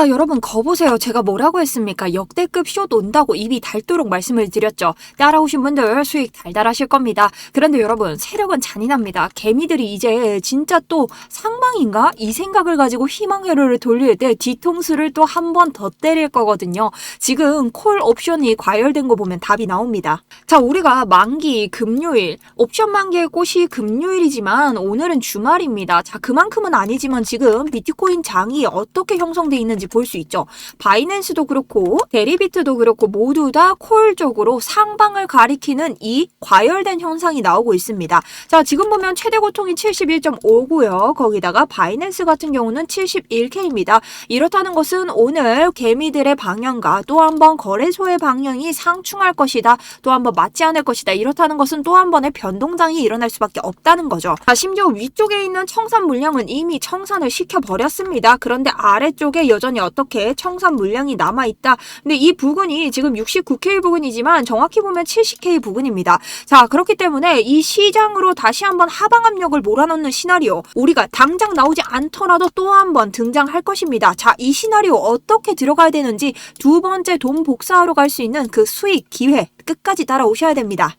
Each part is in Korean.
자, 여러분 거보세요. 제가 뭐라고 했습니까? 역대급 숏 온다고 입이 닳도록 말씀을 드렸죠. 따라오신 분들 수익 달달하실 겁니다. 그런데 여러분 세력은 잔인합니다. 개미들이 이제 진짜 또 상방인가? 이 생각을 가지고 희망회로를 돌릴 때 뒤통수를 또 한 번 더 때릴 거거든요. 지금 콜 옵션이 과열된 거 보면 답이 나옵니다. 자, 우리가 만기 금요일, 옵션 만기의 꽃이 금요일이지만 오늘은 주말입니다. 자, 그만큼은 아니지만 지금 비트코인 장이 어떻게 형성돼 있는지 볼 수 있죠. 바이낸스도 그렇고 데리비트도 그렇고 모두 다 콜 쪽으로 상방을 가리키는 이 과열된 현상이 나오고 있습니다. 자, 지금 보면 최대 고통이 71.5고요. 거기다가 바이낸스 같은 경우는 71K입니다. 이렇다는 것은 오늘 개미들의 방향과 또 한 번 거래소의 방향이 상충할 것이다. 또 한 번 맞지 않을 것이다. 이렇다는 것은 또 한 번의 변동장이 일어날 수밖에 없다는 거죠. 자, 심지어 위쪽에 있는 청산 물량은 이미 청산을 시켜버렸습니다. 그런데 아래쪽에 여전히 어떻게 청산 물량이 남아있다. 근데 이 부근이 지금 69K 부근이지만 정확히 보면 70K 부근입니다. 자, 그렇기 때문에 이 시장으로 다시 한번 하방 압력을 몰아넣는 시나리오, 우리가 당장 나오지 않더라도 또 한 번 등장할 것입니다. 자, 이 시나리오 어떻게 들어가야 되는지 두 번째 돈 복사하러 갈 수 있는 그 수익 기회 끝까지 따라오셔야 됩니다.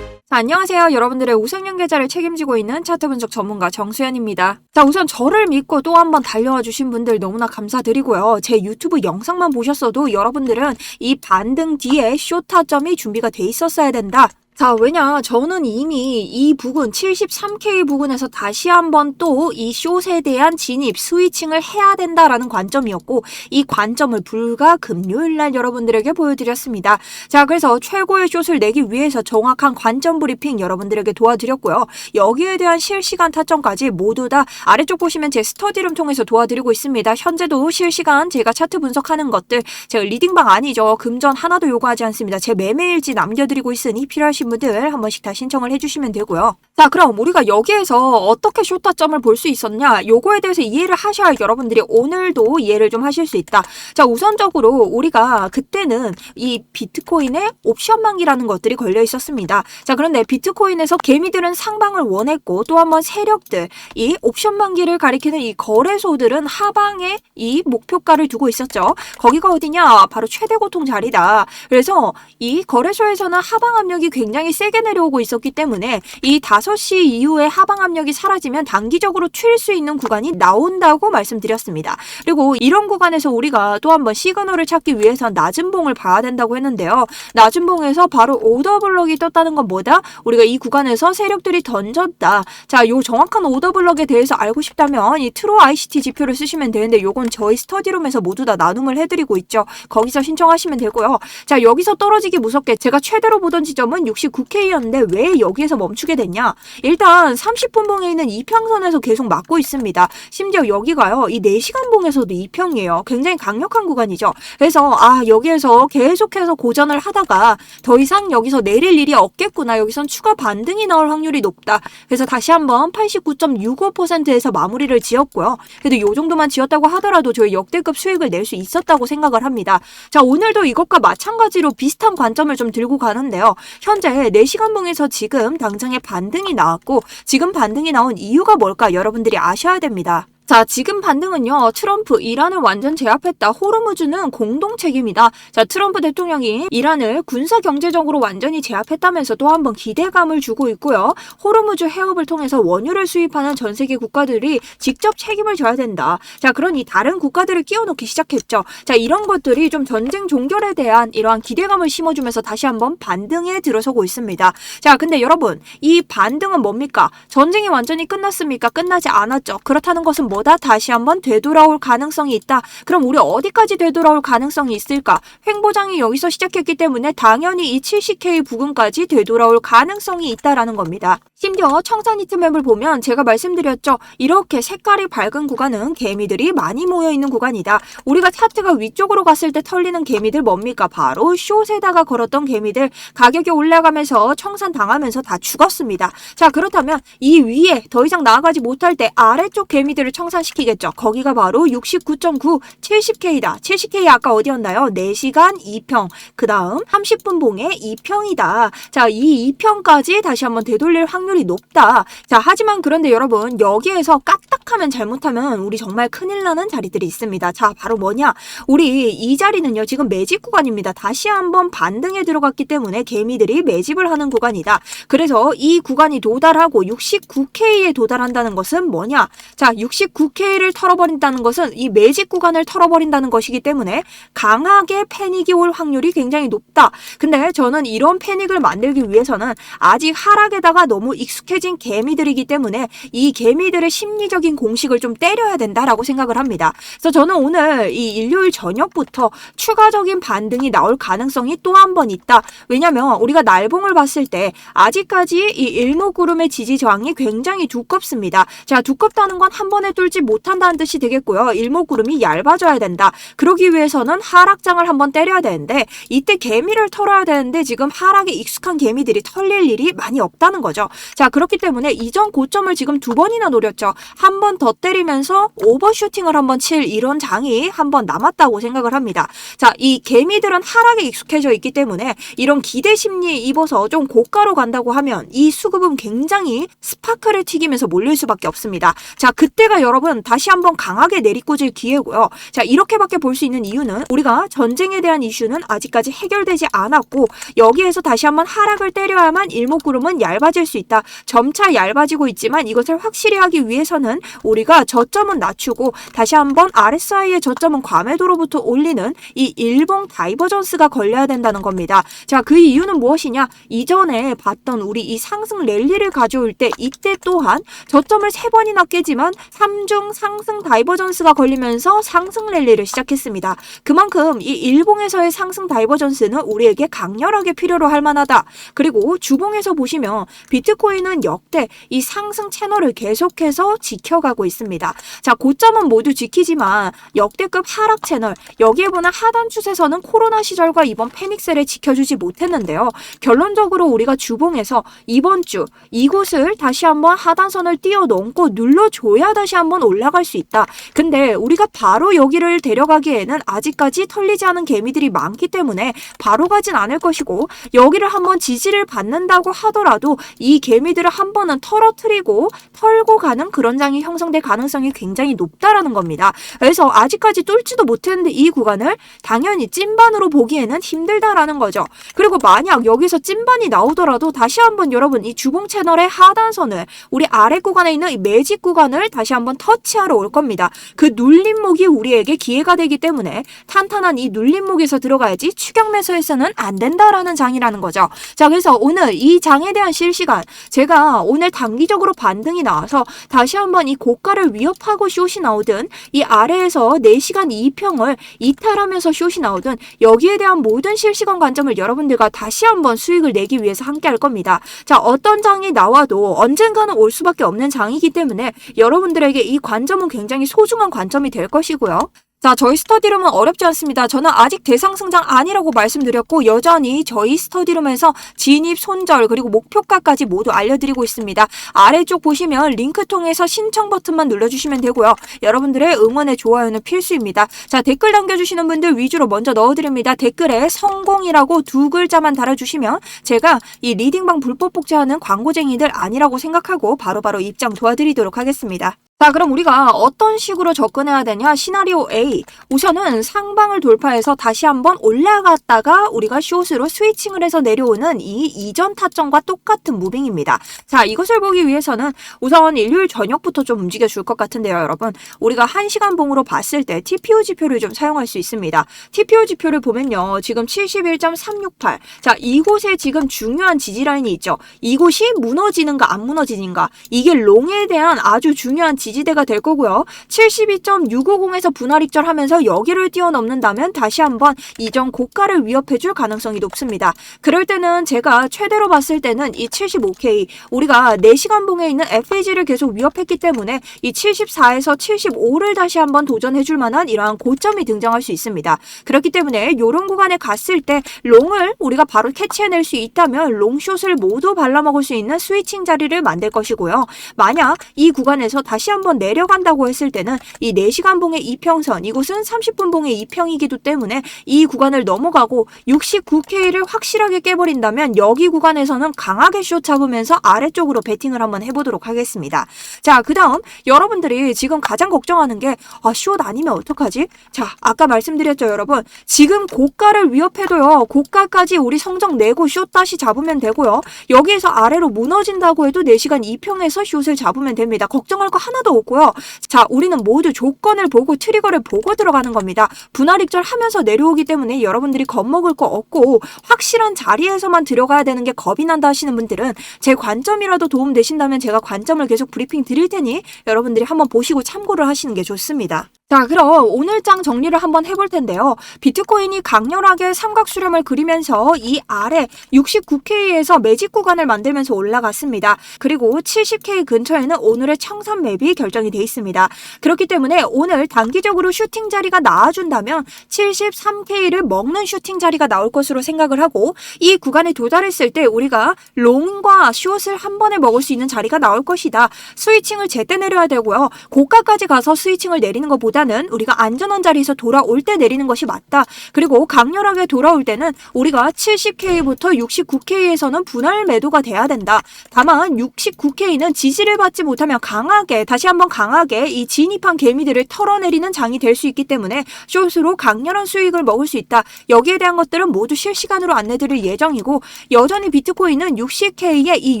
안녕하세요. 여러분들의 우상향 계좌를 책임지고 있는 차트 분석 전문가 정수연입니다. 자, 우선 저를 믿고 또 한 번 달려와 주신 분들 너무나 감사드리고요. 제 유튜브 영상만 보셨어도 여러분들은 이 반등 뒤에 숏 타점이 준비가 돼 있었어야 된다. 자, 왜냐, 저는 이미 이 부근 73K 부근에서 다시 한번 또 이 숏에 대한 진입, 스위칭을 해야 된다라는 관점이었고, 이 관점을 불과 금요일날 여러분들에게 보여드렸습니다. 자, 그래서 최고의 숏을 내기 위해서 정확한 관점 브리핑 여러분들에게 도와드렸고요. 여기에 대한 실시간 타점까지 모두 다 아래쪽 보시면 제 스터디룸 통해서 도와드리고 있습니다. 현재도 실시간 제가 차트 분석하는 것들, 제가 리딩방 아니죠. 금전 하나도 요구하지 않습니다. 제 매매일지 남겨드리고 있으니 필요하신 분들 한 번씩 다 신청을 해주시면 되고요. 자, 그럼 우리가 여기에서 어떻게 숏 타점을 볼 수 있었냐, 요거에 대해서 이해를 하셔야 여러분들이 오늘도 이해를 좀 하실 수 있다. 자, 우선적으로 우리가 그때는 이 비트코인의 옵션 만기라는 것들이 걸려 있었습니다. 자, 그런데 비트코인에서 개미들은 상방을 원했고 또 한번 세력들, 이 옵션 만기를 가리키는 이 거래소들은 하방에 이 목표가를 두고 있었죠. 거기가 어디냐, 바로 최대 고통 자리다. 그래서 이 거래소에서는 하방 압력이 굉장히 세게 내려오고 있었기 때문에 이 5시 이후에 하방 압력이 사라지면 단기적으로 칠 수 있는 구간이 나온다고 말씀드렸습니다. 그리고 이런 구간에서 우리가 또 한번 시그널을 찾기 위해서 낮은 봉을 봐야 된다고 했는데요. 낮은 봉에서 바로 오더 블럭이 떴다는 건 뭐다? 우리가 이 구간에서 세력들이 던졌다. 자, 요 정확한 오더 블럭에 대해서 알고 싶다면 이 트루 ICT 지표를 쓰시면 되는데 요건 저희 스터디룸에서 모두 다 나눔을 해드리고 있죠. 거기서 신청하시면 되고요. 자, 여기서 떨어지기 무섭게 제가 최대로 보던 지점은 69K였는데 왜 여기에서 멈추게 됐냐? 일단 30분 봉에 있는 이평선에서 계속 막고 있습니다. 심지어 여기가요, 이 4시간 봉에서도 이평이에요. 굉장히 강력한 구간이죠. 그래서 여기에서 계속해서 고전을 하다가 더 이상 여기서 내릴 일이 없겠구나, 여기선 추가 반등이 나올 확률이 높다. 그래서 다시 한번 89.65%에서 마무리를 지었고요. 그래도 요 정도만 지었다고 하더라도 저희 역대급 수익을 낼 수 있었다고 생각을 합니다. 자, 오늘도 이것과 마찬가지로 비슷한 관점을 좀 들고 가는데요. 현재 4시간 봉에서 지금 당장의 반등이 나왔고, 지금 반등이 나온 이유가 뭘까 여러분들이 아셔야 됩니다. 자, 지금 반등은요, 트럼프, 이란을 완전 제압했다. 호르무즈는 공동 책임이다. 자, 트럼프 대통령이 이란을 군사 경제적으로 완전히 제압했다면서 또 한 번 기대감을 주고 있고요. 호르무즈 해협을 통해서 원유를 수입하는 전 세계 국가들이 직접 책임을 져야 된다. 자, 그러니 다른 국가들을 끼워넣기 시작했죠. 자, 이런 것들이 좀 전쟁 종결에 대한 이러한 기대감을 심어주면서 다시 한번 반등에 들어서고 있습니다. 자, 근데 여러분, 이 반등은 뭡니까? 전쟁이 완전히 끝났습니까? 끝나지 않았죠. 그렇다는 것은 뭐다? 다시 한번 되돌아올 가능성이 있다. 그럼 우리 어디까지 되돌아올 가능성이 있을까? 횡보장이 여기서 시작했기 때문에 당연히 이 70K 부근까지 되돌아올 가능성이 있다라는 겁니다. 심지어 청산 히트맵을 보면 제가 말씀드렸죠. 이렇게 색깔이 밝은 구간은 개미들이 많이 모여있는 구간이다. 우리가 차트가 위쪽으로 갔을 때 털리는 개미들 뭡니까? 바로 숏에다가 걸었던 개미들, 가격이 올라가면서 청산 당하면서 다 죽었습니다. 자, 그렇다면 이 위에 더 이상 나아가지 못할 때 아래쪽 개미들을 청산시키겠죠. 거기가 바로 69.9, 70K다. 70K 아까 어디였나요? 4시간 2평. 그 다음 30분 봉의 2평이다. 자, 이 2평까지 다시 한번 되돌릴 확률이 확률이 높다. 자, 하지만 그런데 여러분, 여기에서 까딱하면 잘못하면 우리 정말 큰일 나는 자리들이 있습니다. 자, 바로 뭐냐? 우리 이 자리는요, 지금 매집 구간입니다. 다시 한번 반등에 들어갔기 때문에 개미들이 매집을 하는 구간이다. 그래서 이 구간이 도달하고 69K에 도달한다는 것은 뭐냐? 자, 69K를 털어버린다는 것은 이 매집 구간을 털어버린다는 것이기 때문에 강하게 패닉이 올 확률이 굉장히 높다. 근데 저는 이런 패닉을 만들기 위해서는 아직 하락에다가 너무 익숙해진 개미들이기 때문에 이 개미들의 심리적인 공식을 좀 때려야 된다라고 생각을 합니다. 그래서 저는 오늘 이 일요일 저녁부터 추가적인 반등이 나올 가능성이 또 한 번 있다. 왜냐면 우리가 날봉을 봤을 때 아직까지 이 일목구름의 지지 저항이 굉장히 두껍습니다. 자, 두껍다는 건 한 번에 뚫지 못한다는 뜻이 되겠고요. 일목구름이 얇아져야 된다. 그러기 위해서는 하락장을 한번 때려야 되는데 이때 개미를 털어야 되는데 지금 하락에 익숙한 개미들이 털릴 일이 많이 없다는 거죠. 자, 그렇기 때문에 이전 고점을 지금 2번이나 노렸죠. 한 번 더 때리면서 오버슈팅을 한번 칠 이런 장이 한 번 남았다고 생각을 합니다. 자, 이 개미들은 하락에 익숙해져 있기 때문에 이런 기대 심리에 입어서 좀 고가로 간다고 하면 이 수급은 굉장히 스파크를 튀기면서 몰릴 수밖에 없습니다. 자, 그때가 여러분 다시 한번 강하게 내리꽂을 기회고요. 자, 이렇게밖에 볼 수 있는 이유는 우리가 전쟁에 대한 이슈는 아직까지 해결되지 않았고 여기에서 다시 한번 하락을 때려야만 일목구름은 얇아질 수 있다. 점차 얇아지고 있지만 이것을 확실히 하기 위해서는 우리가 저점은 낮추고 다시 한번 RSI의 저점은 과매도로부터 올리는 이 일봉 다이버전스가 걸려야 된다는 겁니다. 자, 그 이유는 무엇이냐? 이전에 봤던 우리 이 상승 랠리를 가져올 때 이때 또한 저점을 3번이나 깨지만 3중 상승 다이버전스가 걸리면서 상승 랠리를 시작했습니다. 그만큼 이 일봉에서의 상승 다이버전스는 우리에게 강렬하게 필요로 할 만하다. 그리고 주봉에서 보시면 비트코인은 역대 이 상승 채널을 계속해서 지켜가고 있습니다. 자, 고점은 모두 지키지만 역대급 하락 채널, 여기에 보면 하단 추세선은 코로나 시절과 이번 패닉셀을 지켜주지 못했는데요. 결론적으로 우리가 주봉에서 이번 주 이곳을 다시 한번 하단선을 뛰어넘고 눌러줘야 다시 한번 올라갈 수 있다. 근데 우리가 바로 여기를 데려가기에는 아직까지 털리지 않은 개미들이 많기 때문에 바로 가진 않을 것이고 여기를 한번 지지를 받는다고 하더라도 이 개미들을 한 번은 털어뜨리고 털고 가는 그런 장이 형성될 가능성이 굉장히 높다라는 겁니다. 그래서 아직까지 뚫지도 못했는데 이 구간을 당연히 찐반으로 보기에는 힘들다라는 거죠. 그리고 만약 여기서 찐반이 나오더라도 다시 한번 여러분 이 주봉 채널의 하단선을 우리 아래 구간에 있는 이 매직 구간을 다시 한번 터치하러 올 겁니다. 그 눌림목이 우리에게 기회가 되기 때문에 탄탄한 이 눌림목에서 들어가야지 추격 매수에서는 안 된다라는 장이라는 거죠. 자, 그래서 오늘 이 장에 대한 실시간 제가 오늘 단기적으로 반등이 나와서 다시 한번 이 고가를 위협하고 숏이 나오든 이 아래에서 4시간 2평을 이탈하면서 숏이 나오든 여기에 대한 모든 실시간 관점을 여러분들과 다시 한번 수익을 내기 위해서 함께 할 겁니다. 자, 어떤 장이 나와도 언젠가는 올 수밖에 없는 장이기 때문에 여러분들에게 이 관점은 굉장히 소중한 관점이 될 것이고요. 자, 저희 스터디룸은 어렵지 않습니다. 저는 아직 대상승장 아니라고 말씀드렸고 여전히 저희 스터디룸에서 진입, 손절, 그리고 목표가까지 모두 알려드리고 있습니다. 아래쪽 보시면 링크 통해서 신청 버튼만 눌러주시면 되고요. 여러분들의 응원의 좋아요는 필수입니다. 자, 댓글 남겨주시는 분들 위주로 먼저 넣어드립니다. 댓글에 성공이라고 2글자만 달아주시면 제가 이 리딩방 불법 복제하는 광고쟁이들 아니라고 생각하고 바로바로 입장 도와드리도록 하겠습니다. 자, 그럼 우리가 어떤 식으로 접근해야 되냐? 시나리오 A. 우선은 상방을 돌파해서 다시 한번 올라갔다가 우리가 숏으로 스위칭을 해서 내려오는 이 이전 타점과 똑같은 무빙입니다. 자, 이것을 보기 위해서는 우선 일요일 저녁부터 좀 움직여 줄 것 같은데요, 여러분. 우리가 1시간 봉으로 봤을 때 TPO 지표를 좀 사용할 수 있습니다. TPO 지표를 보면요. 지금 71.368. 자, 이곳에 지금 중요한 지지라인이 있죠. 이곳이 무너지는가 안 무너지는가. 이게 롱에 대한 아주 중요한 지지대가 될 거고요. 72.650에서 분할 익절하면서 여기를 뛰어넘는다면 다시 한번 이전 고가를 위협해줄 가능성이 높습니다. 그럴 때는 제가 최대로 봤을 때는 이 75K 우리가 4시간 봉에 있는 FAG를 계속 위협했기 때문에 이 74에서 75를 다시 한번 도전해줄 만한 이러한 고점이 등장할 수 있습니다. 그렇기 때문에 이런 구간에 갔을 때 롱을 우리가 바로 캐치해낼 수 있다면 롱숏을 모두 발라먹을 수 있는 스위칭 자리를 만들 것이고요. 만약 이 구간에서 다시 한번 내려간다고 했을 때는 이 4시간 봉의 이평선, 이곳은 30분 봉의 이평이기도 때문에 이 구간을 넘어가고 69K를 확실하게 깨버린다면 여기 구간에서는 강하게 숏 잡으면서 아래쪽으로 베팅을 한번 해보도록 하겠습니다. 자, 그 다음 여러분들이 지금 가장 걱정하는 게 숏 아니면 어떡하지? 자, 아까 말씀드렸죠 여러분. 지금 고가를 위협해도요. 고가까지 우리 성적 내고 숏 다시 잡으면 되고요. 여기에서 아래로 무너진다고 해도 4시간 이평에서 숏을 잡으면 됩니다. 걱정할 거 하나도 없고요. 자, 우리는 모두 조건을 보고 트리거를 보고 들어가는 겁니다. 분할익절 하면서 내려오기 때문에 여러분들이 겁먹을 거 없고 확실한 자리에서만 들어가야 되는 게 겁이 난다 하시는 분들은 제 관점이라도 도움되신다면 제가 관점을 계속 브리핑 드릴 테니 여러분들이 한번 보시고 참고를 하시는 게 좋습니다. 자, 그럼 오늘 장 정리를 한번 해볼 텐데요. 비트코인이 강렬하게 삼각 수렴을 그리면서 이 아래 69K에서 매직 구간을 만들면서 올라갔습니다. 그리고 70K 근처에는 오늘의 청산 맵이 결정이 돼 있습니다. 그렇기 때문에 오늘 단기적으로 슈팅 자리가 나와준다면 73K를 먹는 슈팅 자리가 나올 것으로 생각을 하고 이 구간에 도달했을 때 우리가 롱과 숏을 한 번에 먹을 수 있는 자리가 나올 것이다. 스위칭을 제때 내려야 되고요. 고가까지 가서 스위칭을 내리는 것보다는 우리가 안전한 자리에서 돌아올 때 내리는 것이 맞다. 그리고 강렬하게 돌아올 때는 우리가 70K부터 69K에서는 분할 매도가 돼야 된다. 다만 69K는 지지를 받지 못하면 강하게 다시 한번 강하게 이 진입한 개미들을 털어내리는 장이 될 수 있기 때문에 숏으로 강렬한 수익을 먹을 수 있다. 여기에 대한 것들은 모두 실시간으로 안내드릴 예정이고 여전히 비트코인은 60K의 이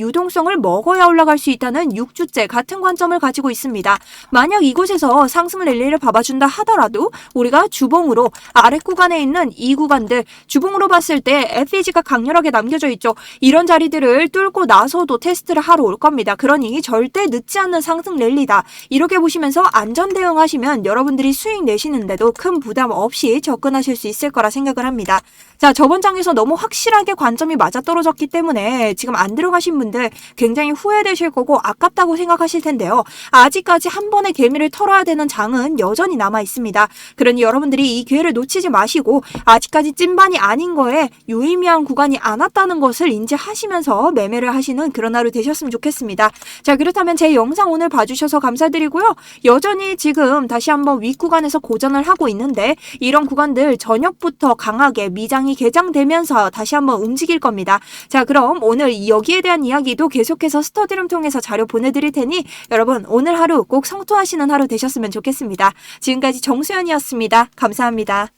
유동성을 먹어야 올라갈 수 있다는 6주째 같은 관점을 가지고 있습니다. 만약 이곳에서 상승 랠리를 봐준다 하더라도 우리가 주봉으로 아래 구간에 있는 이 구간들 주봉으로 봤을 때 FEG가 강렬하게 남겨져 있죠. 이런 자리들을 뚫고 나서도 테스트를 하러 올 겁니다. 그러니 절대 늦지 않는 상승 랠리다. 이렇게 보시면서 안전 대응하시면 여러분들이 수익 내시는데도 큰 부담 없이 접근하실 수 있을 거라 생각을 합니다. 자, 저번 장에서 너무 확실하게 관점이 맞아떨어졌기 때문에 지금 안 들어가신 분들 굉장히 후회되실 거고 아깝다고 생각하실 텐데요. 아직까지 한 번에 개미를 털어야 되는 장은 여전히 남아 있습니다. 그러니 여러분들이 이 기회를 놓치지 마시고 아직까지 찐반이 아닌 거에 유의미한 구간이 안 왔다는 것을 인지하시면서 매매를 하시는 그런 하루 되셨으면 좋겠습니다. 자, 그렇다면 제 영상 오늘 봐주셔서 감사드리고요. 여전히 지금 다시 한번 윗구간에서 고전을 하고 있는데 이런 구간들 저녁부터 강하게 미장이 개장되면서 다시 한번 움직일 겁니다. 자, 그럼 오늘 여기에 대한 이야기도 계속해서 스터디룸 통해서 자료 보내드릴 테니 여러분 오늘 하루 꼭 성투하시는 하루 되셨으면 좋겠습니다. 지금까지 정수연이었습니다. 감사합니다.